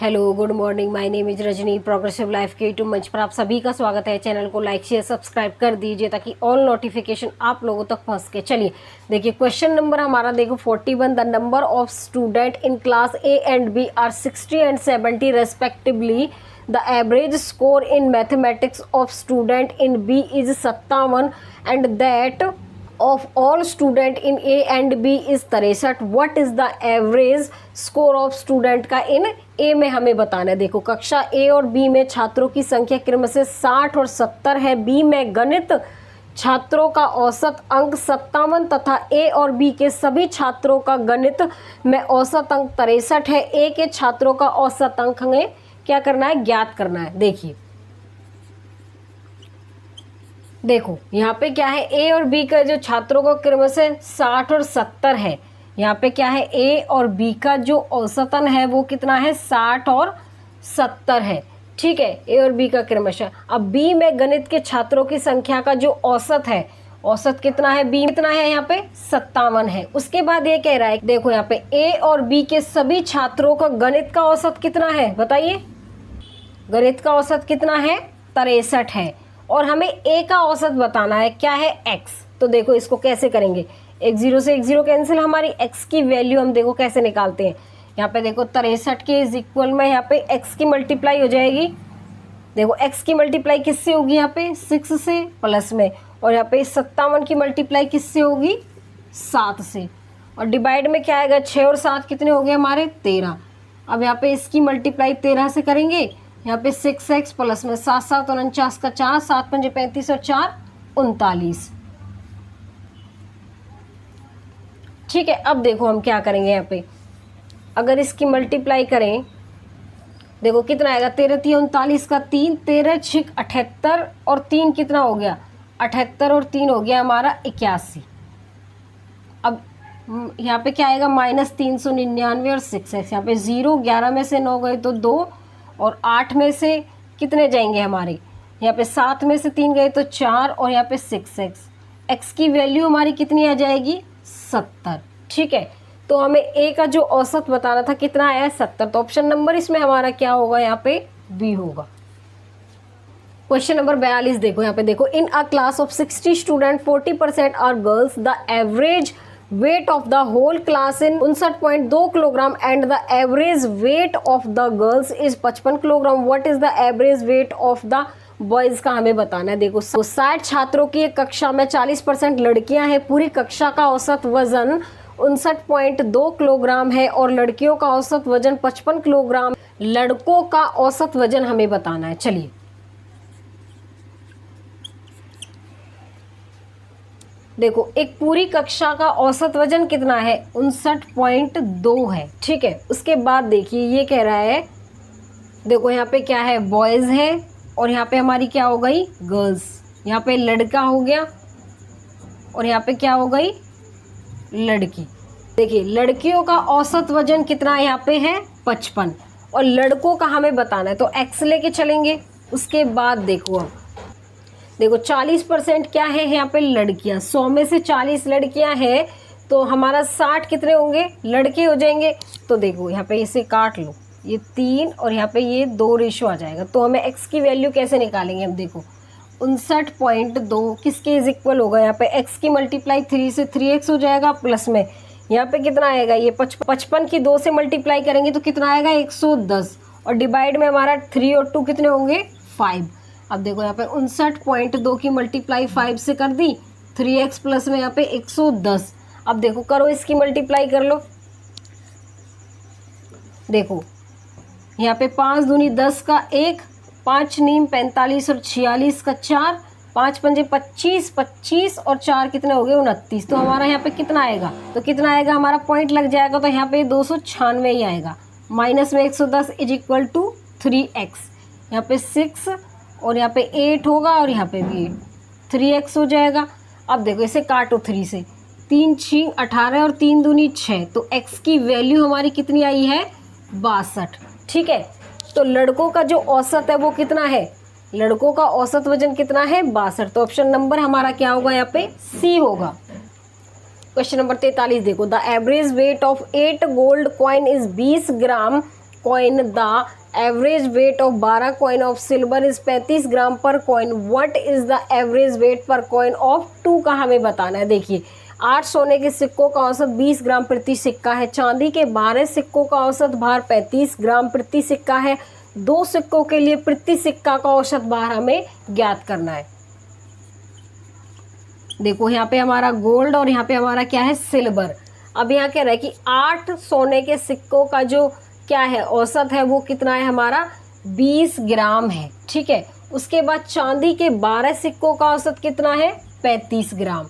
Hello good morning, my name is Rajni. Progressive life के YouTube मंच पर आप सभी का स्वागत है। चैनल को लाइक शेयर सब्सक्राइब कर दीजिए ताकि ऑल नोटिफिकेशन आप लोगों तक पहुंच के। चलिए देखिए, क्वेश्चन नंबर हमारा देखो 41। The number of student in class A and B are 60 and 70 respectively. The average score in mathematics of student in B is 57 and that of all student in A and B is 63. What is the average score of student का in A में हमें बताना है। देखो, कक्षा A और B में छात्रों की संख्या क्रमशः 60 और 70 है। B में गणित छात्रों का औसत अंक 57 तथा A और B के सभी छात्रों का गणित में औसत अंक 63 है। A के छात्रों का औसत अंक हमें क्या करना है, ज्ञात करना है। देखिए देखो यहाँ पे क्या है, ए और बी का जो छात्रों का क्रमशः 60 और 70 है। यहाँ पे क्या है, ए और बी का जो औसतन है वो कितना है, 60 और 70 है। ठीक है, ए और बी का क्रमशः। अब बी में गणित के छात्रों की संख्या का जो औसत है, औसत कितना है, बी कितना है, यहाँ पे 57 है। उसके बाद ये कह रहा है, देखो यहाँ पे ए और बी के सभी छात्रों का गणित का औसत कितना है, बताइए। गणित का औसत कितना है, 63 है। और हमें ए का औसत बताना है, क्या है, एक्स। तो देखो इसको कैसे करेंगे, एक जीरो से एक जीरो कैंसिल, हमारी एक्स की वैल्यू हम देखो कैसे निकालते हैं। यहाँ पे देखो 63 के इज इक्वल में यहाँ पे एक्स की मल्टीप्लाई हो जाएगी। देखो एक्स की मल्टीप्लाई किससे होगी, यहाँ पे 6 से प्लस में, और यहाँ पे 57 की मल्टीप्लाई किससे होगी, 7 से। और डिवाइड में क्या आएगा, 6 और 7 कितने हो गए हमारे, 13। अब यहाँ पे इसकी मल्टीप्लाई 13 से करेंगे। यहाँ पे 6x प्लस में 7 7 49 का 4, 7 पंजे 35 और 4 39। ठीक है, अब देखो हम क्या करेंगे, यहाँ पे अगर इसकी मल्टीप्लाई करें, देखो कितना आएगा, 13 3 39 का 3, 13 6 78 और 3 कितना हो गया, 78 और 3 हो गया हमारा 81। अब यहाँ पे क्या आएगा, -399 और 6x। यहाँ पे 0, 11 में से 9 गए तो 2, और 8 में से कितने जाएंगे हमारे, यहाँ पे 7 में से 3 गए तो 4, और यहाँ पे 6x। x की वैल्यू हमारी कितनी आ जाएगी, 70। ठीक है, तो हमें a का जो औसत बताना था कितना आया है, 70। तो ऑप्शन नंबर इसमें हमारा क्या होगा, यहाँ पे बी होगा। क्वेश्चन नंबर 42 देखो, यहाँ पे देखो, in a class of 60 student 40% are girls. The average weight of the whole class in 59.2 kilogram and the average weight of the girls is 55 kilogram. What is the average weight of the boys का हमें बताना है। देखो 60 छात्रों की एक कक्षा में 40% लड़कियां हैं। पूरी कक्षा का औसत वजन 59.2 किलोग्राम है और लड़कियों का औसत वजन 55 किलोग्राम। लड़कों का औसत वजन हमें बताना है। चलिए देखो, एक पूरी कक्षा का औसत वजन कितना है, 59.2 है। ठीक है, उसके बाद देखिए ये कह रहा है, देखो यहाँ पे क्या है, बॉयज़ है, और यहाँ पे हमारी क्या हो गई, गर्ल्स। यहाँ पे लड़का हो गया और यहाँ पे क्या हो गई, लड़की। देखिए लड़कियों का औसत वजन कितना है, यहाँ पे है 55, और लड़कों का हमें बताना है, तो एक्स लेके चलेंगे। उसके बाद देखो, अब देखो 40% क्या है यहाँ पे, लड़कियां। 100 में से 40 लड़कियां हैं तो हमारा 60 कितने होंगे, लड़के हो जाएंगे। तो देखो यहाँ पे इसे काट लो, ये 3 और यहाँ पे ये 2 रेशो आ जाएगा। तो हमें x की वैल्यू कैसे निकालेंगे, हम देखो 59.2 किसके इज इक्वल होगा, यहाँ पे x की मल्टीप्लाई 3 से 3x हो जाएगा, प्लस में यहाँ पे कितना आएगा, ये 55 की 2 से मल्टीप्लाई करेंगे तो कितना आएगा, 110, और डिवाइड में हमारा 3 और 2 कितने होंगे, 5। अब देखो यहाँ पे 59.2 की मल्टीप्लाई 5 से कर दी, 3x प्लस में यहाँ पे 110। अब देखो करो, इसकी मल्टीप्लाई कर लो। देखो यहाँ पे 5 दूनी 10 का 1, 5 नीम 45 और 46 का 4, 5 पंजे 25, 25 और 4 कितने हो गए, 29। तो हमारा यहाँ पे कितना आएगा, तो कितना आएगा, हमारा पॉइंट लग जाएगा, तो यहाँ पे 296 ही आएगा। माइनस में 110 इज इक्वल टू 3x। यहाँ पे 6 और यहाँ पे 8 होगा, और यहाँ पे भी 8, 3x हो जाएगा। अब देखो इसे काटो 3 से, 3 6 18 और 3 दूनी 6, तो x की वैल्यू हमारी कितनी आई है, 62। ठीक है, तो लड़कों का जो औसत है वो कितना है, लड़कों का औसत वजन कितना है, 62। तो ऑप्शन नंबर हमारा क्या होगा, यहाँ पे सी होगा। क्वेश्चन नंबर 43 देखो, the average weight of 8 gold coin is 20 gram coin the average weight of 12 coin of silver is 35 ग्राम पर coin, what is the average weight पर कॉइन ऑफ 2 का हमें बताना है। देखिए 8 सोने के सिक्कों का औसत 20 ग्राम प्रति सिक्का है, चांदी के 12 सिक्कों का औसत भार 35 ग्राम प्रति सिक्का है, 2 सिक्कों के लिए प्रति सिक्का का औसत भार हमें ज्ञात करना है। देखो यहाँ पे हमारा गोल्ड और यहाँ पे हमारा क्या है, सिल्वर। अब यहाँ कह रहा है कि 8 सोने के सिक्कों का जो क्या है औसत है वो कितना है हमारा 20 ग्राम है, ठीक है। उसके बाद चांदी के 12 सिक्कों का औसत कितना है 35 ग्राम।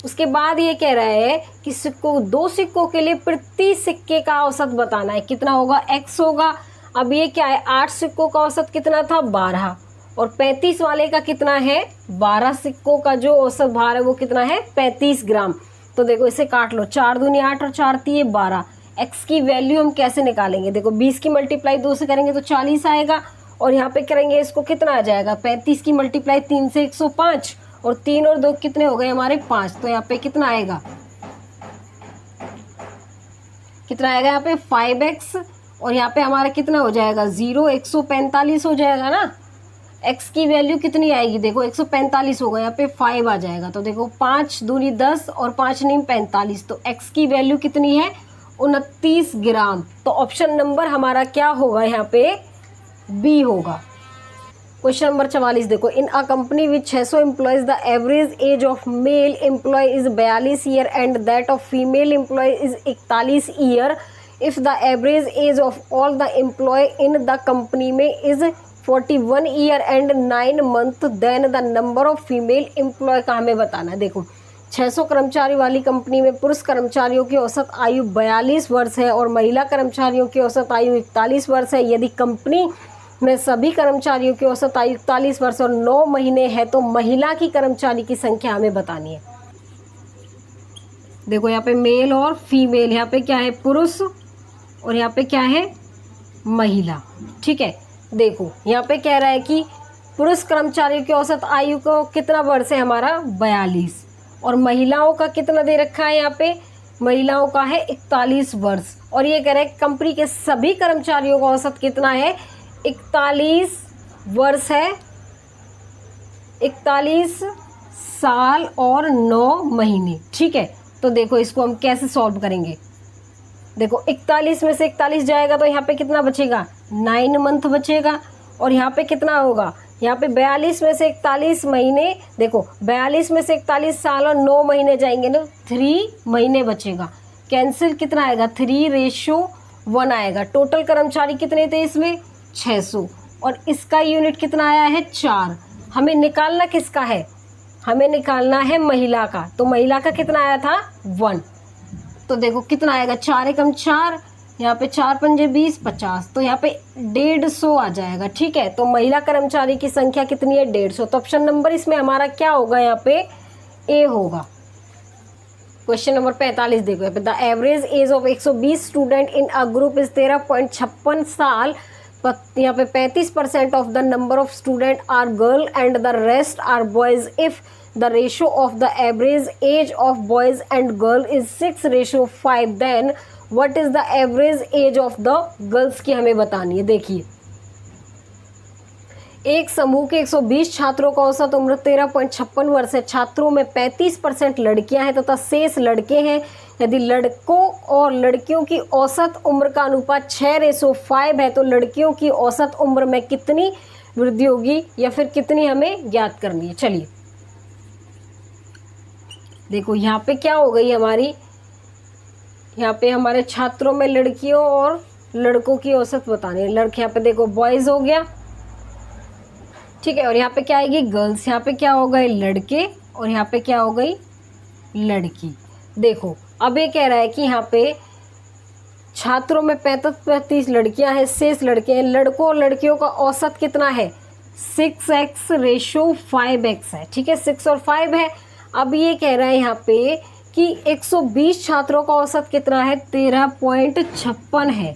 उसके बाद ये कह रहा है कि सिक्कों 2 सिक्कों के लिए प्रति सिक्के का औसत बताना है, कितना होगा x होगा। अब ये क्या है 8 सिक्कों का औसत कितना था 12 और 35 वाले का कितना है 12 सिक्कों का जो औसत भार है वो कितना है 35 ग्राम। तो देखो इसे काट लो, 4 दूनी 8 और 4 तीय 12। x की वैल्यू हम कैसे निकालेंगे, देखो 20 की मल्टीप्लाई 2 से करेंगे तो 40 आएगा और यहाँ पे करेंगे इसको कितना आ जाएगा 35 की मल्टीप्लाई 3 से 105 और 3 और 2 कितने हो गए हमारे 5। तो यहाँ पे कितना आएगा, कितना आएगा यहाँ पे 5x और यहाँ पे हमारा कितना हो जाएगा 0, 145 हो जाएगा ना। x की वैल्यू कितनी आएगी, देखो 145 होगा, यहाँ पे 5 आ जाएगा। तो देखो 5 दूनी 10 और 5 नीम 45, तो x की वैल्यू कितनी है 29 ग्राम। तो ऑप्शन नंबर हमारा क्या होगा यहाँ पे बी होगा। क्वेश्चन नंबर 44 देखो, in a company with 600 employees the average age of male employee is 42 year and that of female employee is 41 year. If the average age of all the employee in the company में is 41 year and 9 month, then the number of female employee का हमें बताना है। देखो 600 कर्मचारी वाली company में पुरुष कर्मचारियों की औसत आयु 42 वर्ष है और महिला कर्मचारियों की औसत आयु 41 वर्ष है। यदि कंपनी में सभी कर्मचारियों की औसत आयु 41 वर्ष और 9 महीने है तो महिला की कर्मचारी की संख्या हमें बतानी है। देखो यहाँ पे मेल और फीमेल, यहाँ पे क्या है पुरुष और यहाँ पे क्या है महिला, ठीक है। देखो यहाँ पे कह रहा है कि पुरुष कर्मचारियों की औसत आयु को कितना वर्ष है हमारा 42 और महिलाओं का कितना दे रखा है, यहाँ पे महिलाओं का है 41 वर्ष और ये कह रहा है कंपनी के सभी कर्मचारियों का औसत कितना है 41 वर्ष है, 41 साल और 9 महीने, ठीक है। तो देखो इसको हम कैसे सॉल्व करेंगे, देखो 41 में से 41 जाएगा तो यहाँ पे कितना बचेगा 9 मंथ बचेगा और यहाँ पे कितना होगा, यहाँ पे 42 में से 41 महीने, देखो 42 में से 41 साल और 9 महीने जाएंगे ना, 3 महीने बचेगा। कैंसिल कितना आएगा 3:1 आएगा। टोटल कर्मचारी कितने थे इसमें 600 और इसका यूनिट कितना आया है 4। हमें निकालना किसका है, हमें निकालना है महिला का, तो महिला का कितना आया था 1। तो देखो कितना आएगा 4 एकम 4, यहाँ पे 4 पंजे 20 50, तो यहाँ पे 150 आ जाएगा, ठीक है। तो महिला कर्मचारी की संख्या कितनी है 150। तो ऑप्शन नंबर इसमें हमारा क्या होगा, यहाँ पे ए होगा। क्वेश्चन नंबर 45 देखो, यहाँ पे the average age of 120 student in a group is 13.56 साल। यहाँ पे 35% of the number of student are girl and the rest are boys. If the ratio of the average age of boys and girl is 6:5, then what is the average age of the girls की हमें बतानी है। देखिए एक समूह के 120 छात्रों का औसत उम्र 13.56 वर्ष है। छात्रों में 35% लड़कियां हैं तथा शेष लड़के हैं। यदि लड़कों और लड़कियों की औसत उम्र का अनुपात 6:5 है तो लड़कियों की औसत उम्र में कितनी वृद्धि होगी या फिर कितनी हमें ज्ञात करनी है। चलिए देखो यहाँ पे क्या हो गई हमारी, यहाँ पे हमारे छात्रों में लड़कियों और लड़कों की औसत बतानी है। लड़के यहाँ पे देखो बॉयज़ हो गया, ठीक है, और यहाँ पे क्या आएगी गर्ल्स। यहाँ पे क्या हो गए लड़के और यहाँ पे क्या हो गई लड़की। देखो अब ये कह रहा है कि यहाँ पे छात्रों में 35% लड़कियां हैं, शेष लड़के हैं। लड़कों और लड़कियों का औसत कितना है 6:5x है, ठीक है, 6 और 5 है। अब ये कह रहा है यहाँ पे कि 120 छात्रों का औसत कितना है 13.56 है,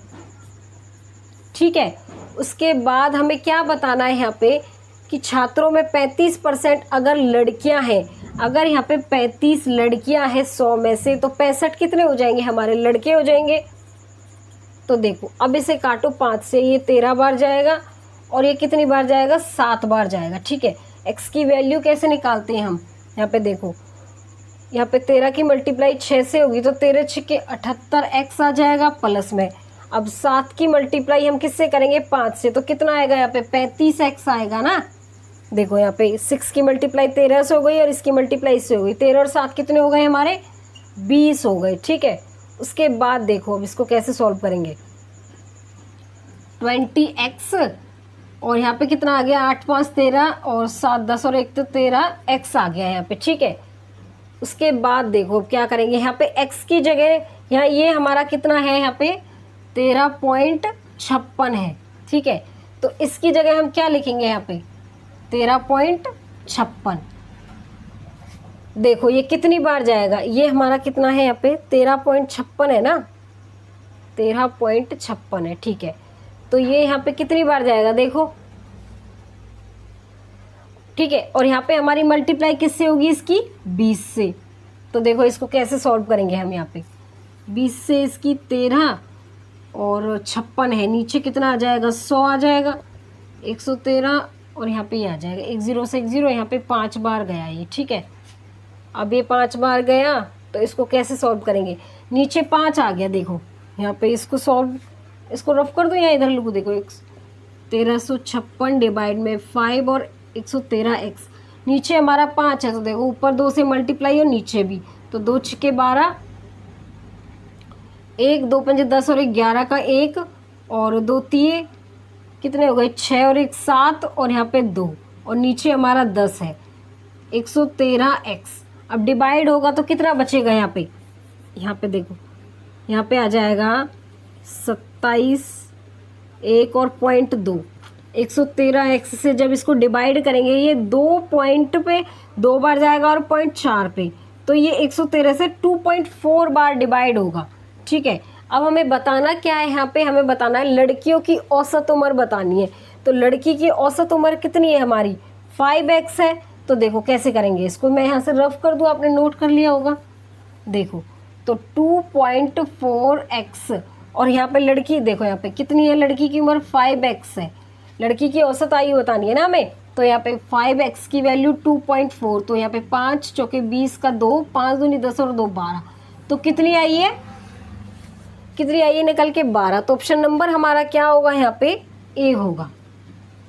ठीक है। उसके बाद हमें क्या बताना है यहाँ पे कि छात्रों में 35% अगर लड़कियां हैं, अगर यहाँ पे 35 लड़कियां हैं 100 में से तो 65 कितने हो जाएंगे हमारे लड़के हो जाएंगे, तो देखो अब इसे काटो 5 से, ये 13 बार जाएगा और ये कितनी बार जाएगा, 7 बार जाएगा। ठीक है, x की वैल्यू कैसे निकालते हैं हम, यहाँ पे देखो, यहाँ पे 13 की मल्टीप्लाई 6 से होगी तो 13 छक्के 78 x आ जाएगा प्लस में। अब 7 की मल्टीप्लाई हम किससे करेंगे, 5 से, तो कितना आएगा यहाँ पे 35 x आएगा ना। देखो यहाँ पे 6 की मल्टीप्लाई 13 से हो गई और इसकी मल्टीप्लाई इससे हो गई, 13 और 7 कितने हो गए हमारे, 20 हो गए। ठीक है, उसके बाद देखो अब इसको कैसे सॉल्व करेंगे, 20x और यहाँ पे कितना आ गया, 8 5 13 और 7 10 और 1 तो 13 x आ गया यहाँ पे। ठीक है, उसके बाद देखो क्या करेंगे, यहाँ पे x की जगह यहाँ ये हमारा कितना है, यहाँ पे 13.56 है। ठीक है, तो इसकी जगह हम क्या लिखेंगे, यहाँ पे 13.56। देखो ये कितनी बार जाएगा, ये हमारा कितना है यहाँ पे 13.56 है ना, 13.56 है। ठीक है, तो ये यहाँ पे कितनी बार जाएगा देखो। ठीक है, और यहाँ पे हमारी मल्टीप्लाई किससे होगी, इसकी 20 से। तो देखो इसको कैसे सॉल्व करेंगे हम, यहाँ पे 20 से इसकी 13 और 56 है, नीचे कितना आ जाएगा, 100 आ जाएगा, 113 और यहाँ पे ये आ जाएगा 1 0 से 1 0, यहाँ पे 5 बार गया ये। ठीक है, अब ये 5 बार गया तो इसको कैसे सॉल्व करेंगे, नीचे 5 आ गया, देखो यहाँ पे इसको सॉल्व, इसको रफ कर दो या इधर लिखो, देखो 1356 डिवाइड में 5 और 113x, नीचे हमारा 5 है तो देखो ऊपर 2 से मल्टीप्लाई और नीचे भी, तो 2 छक्के 12, 1 2 5 10 और 1 11 का 1 और 2 3 कितने हो गए, 6 और 1 7 और यहाँ पे 2 और नीचे हमारा 10 है, 113x। अब डिवाइड होगा तो कितना बचेगा यहाँ पे देखो, यहाँ पे आ जाएगा 27 1 और 0.2, 113x से जब इसको डिवाइड करेंगे ये 2 पॉइंट पे 2 बार जाएगा और 0.4 पे, तो ये 113 से 2.4 बार डिवाइड होगा। ठीक है, अब हमें बताना क्या है, यहाँ पे हमें बताना है लड़कियों की औसत उम्र बतानी है। तो लड़की की औसत उम्र कितनी है हमारी, 5x है। तो देखो कैसे करेंगे इसको, मैं यहाँ से रफ कर दूँ, आपने नोट कर लिया होगा। देखो तो 2.4x और यहाँ पे लड़की देखो यहाँ पे कितनी है, लड़की की उम्र 5x है, लड़की की औसत आयु बतानी है ना हमें। तो यहाँ पे 5x की वैल्यू 2.4, तो यहाँ पे 5 चौके 20 का 2, 5 दूनी 10 और 2 12, तो कितनी आई है, कितनी आई है निकल के 12। तो ऑप्शन नंबर हमारा क्या होगा, यहाँ पे ए होगा।